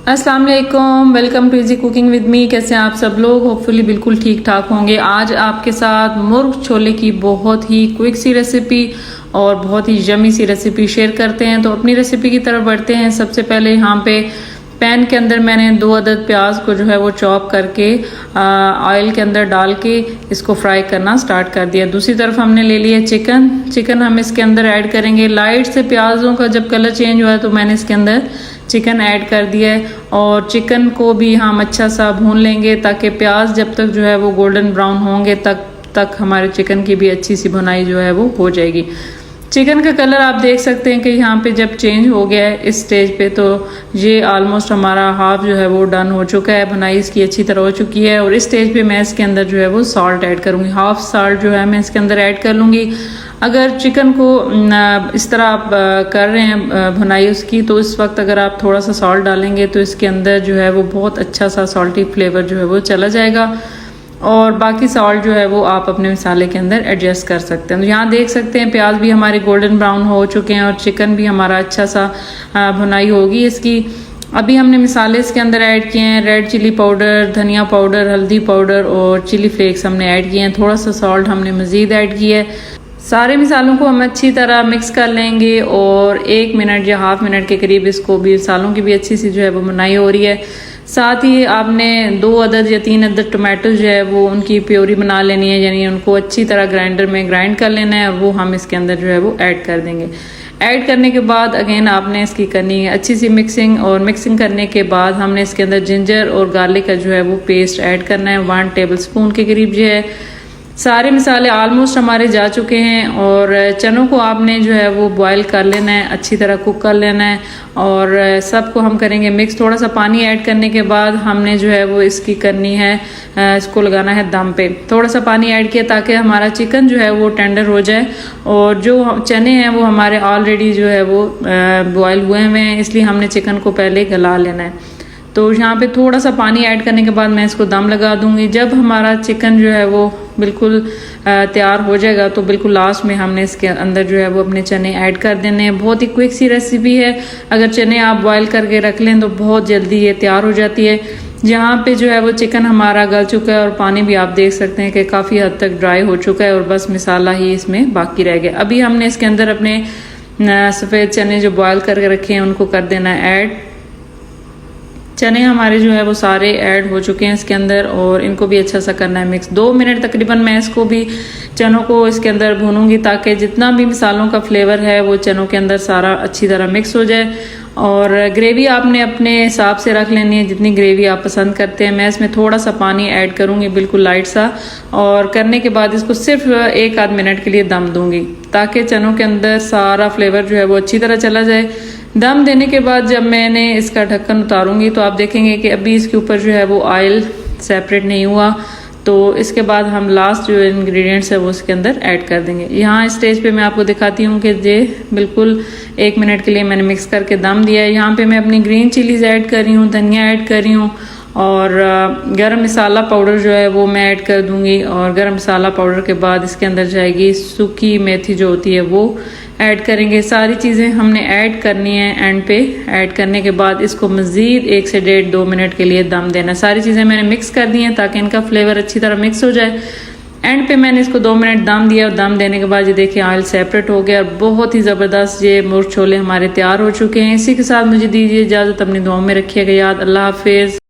अस्सलाम वालेकुम, welcome to easy cooking with me. कैसे हैं आप सब लोग? होपफुली बिल्कुल ठीक ठाक होंगे। आज आपके साथ मुर्ग छोले की बहुत ही क्विक सी रेसिपी और बहुत ही यमी सी रेसिपी शेयर करते हैं। तो अपनी रेसिपी की तरफ बढ़ते हैं। सबसे पहले यहाँ पे पैन के अंदर मैंने 2 अदद प्याज को जो है वो चॉप करके ऑयल के अंदर डाल के इसको फ्राई करना स्टार्ट कर दिया। दूसरी तरफ हमने ले लिया चिकन हम इसके अंदर ऐड करेंगे। लाइट से प्याजों का जब कलर चेंज हुआ है तो मैंने इसके अंदर चिकन ऐड कर दिया है और चिकन को भी हम अच्छा सा भून लेंगे ताकि प्याज जब तक जो है वो गोल्डन ब्राउन होंगे तक हमारे चिकन की भी अच्छी सी भुनाई जो है वो हो जाएगी। चिकन का कलर आप देख सकते हैं कि यहाँ पे जब चेंज हो गया है इस स्टेज पे, तो ये ऑलमोस्ट हमारा हाफ जो है वो डन हो चुका है, भुनाई इसकी अच्छी तरह हो चुकी है। और इस स्टेज पे मैं इसके अंदर जो है वो सॉल्ट ऐड करूँगी। हाफ सॉल्ट जो है मैं इसके अंदर ऐड कर लूँगी। अगर चिकन को इस तरह आप कर रहे हैं भुनाई उसकी, तो इस वक्त अगर आप थोड़ा सा सॉल्ट डालेंगे तो इसके अंदर जो है वो बहुत अच्छा सा सॉल्टी फ्लेवर जो है वो चला जाएगा। और बाकी सॉल्ट जो है वो आप अपने मसाले के अंदर एडजस्ट कर सकते हैं। तो यहाँ देख सकते हैं प्याज भी हमारे गोल्डन ब्राउन हो चुके हैं और चिकन भी हमारा अच्छा सा भुनाई होगी इसकी। अभी हमने मसाले इसके अंदर ऐड किए हैं। रेड चिली पाउडर, धनिया पाउडर, हल्दी पाउडर और चिली फ्लेक्स हमने ऐड किए हैं। थोड़ा सा सॉल्ट हमने मज़ीद ऐड किया है। सारे मसालों को हम अच्छी तरह मिक्स कर लेंगे और 1 मिनट या हाफ मिनट के करीब इसको भी मसालों की भी अच्छी सी जो है वो भुनाई हो रही है। साथ ही आपने 2 अदद या 3 अदद टमाटो जो है वो उनकी प्योरी बना लेनी है, यानी उनको अच्छी तरह ग्राइंडर में ग्राइंड कर लेना है और वो हम इसके अंदर जो है वो ऐड कर देंगे। ऐड करने के बाद अगेन आपने इसकी करनी है अच्छी सी मिक्सिंग, और मिक्सिंग करने के बाद हमने इसके अंदर जिंजर और गार्लिक का जो है वो पेस्ट ऐड करना है। 1 टेबल स्पून के करीब जो है। सारे मसाले ऑलमोस्ट हमारे जा चुके हैं और चनों को आपने जो है वो बॉईल कर लेना है, अच्छी तरह कुक कर लेना है और सबको हम करेंगे मिक्स। थोड़ा सा पानी ऐड करने के बाद हमने जो है वो इसकी करनी है, इसको लगाना है दम पे। थोड़ा सा पानी ऐड किया ताकि हमारा चिकन जो है वो टेंडर हो जाए और जो चने हैं वो हमारे ऑलरेडी जो है वो बॉयल हुए हैं, इसलिए हमने चिकन को पहले गला लेना है। तो यहाँ पे थोड़ा सा पानी ऐड करने के बाद मैं इसको दम लगा दूंगी। जब हमारा चिकन जो है वो बिल्कुल तैयार हो जाएगा तो बिल्कुल लास्ट में हमने इसके अंदर जो है वो अपने चने ऐड कर देने हैं। बहुत ही क्विक सी रेसिपी है। अगर चने आप बॉईल करके रख लें तो बहुत जल्दी ये तैयार हो जाती है। यहाँ पे जो है वो चिकन हमारा गल चुका है और पानी भी आप देख सकते हैं कि काफ़ी हद तक ड्राई हो चुका है और बस मसाला ही इसमें बाकी रह गया। अभी हमने इसके अंदर अपने सफ़ेद चने जो बॉयल करके रखे हैं उनको कर देना है ऐड। चने हमारे जो है वो सारे ऐड हो चुके हैं इसके अंदर और इनको भी अच्छा सा करना है मिक्स। 2 मिनट तकरीबन मैं इसको भी चनों को इसके अंदर भूनूंगी ताकि जितना भी मसालों का फ्लेवर है वो चनों के अंदर सारा अच्छी तरह मिक्स हो जाए। और ग्रेवी आपने अपने हिसाब से रख लेनी है, जितनी ग्रेवी आप पसंद करते हैं। मैं इसमें थोड़ा सा पानी ऐड करूंगी, बिल्कुल लाइट सा, और करने के बाद इसको सिर्फ 1 आध मिनट के लिए दम दूंगी ताकि चनों के अंदर सारा फ्लेवर जो है वो अच्छी तरह चला जाए। दम देने के बाद जब मैंने इसका ढक्कन उतारूंगी तो आप देखेंगे कि अभी इसके ऊपर जो है वो ऑयल सेपरेट नहीं हुआ। तो इसके बाद हम लास्ट जो इंग्रेडिएंट्स है वो इसके अंदर ऐड कर देंगे। यहाँ इस स्टेज पे मैं आपको दिखाती हूँ कि ये बिल्कुल 1 मिनट के लिए मैंने मिक्स करके दम दिया है। यहाँ पे मैं अपनी ग्रीन चिलीज ऐड कर रही हूँ, धनिया ऐड कर रही हूँ और गरम मसाला पाउडर जो है वो मैं ऐड कर दूंगी। और गरम मसाला पाउडर के बाद इसके अंदर जाएगी सूखी मेथी जो होती है वो ऐड करेंगे। सारी चीज़ें हमने ऐड करनी है एंड पे। ऐड करने के बाद इसको मज़ीद 1 से 1.5-2 मिनट के लिए दम देना। सारी चीज़ें मैंने मिक्स कर दी हैं ताकि इनका फ्लेवर अच्छी तरह मिक्स हो जाए। एंड पे मैंने इसको 2 मिनट दम दिया और दम देने के बाद ये देखिए ऑयल सेपरेट हो गया और बहुत ही ज़बरदस्त ये मुर्ग छोले हमारे तैयार हो चुके हैं। इसी के साथ मुझे दीजिए इजाज़त, अपनी दुआओं में रखिएगा याद। अल्लाह हाफिज़।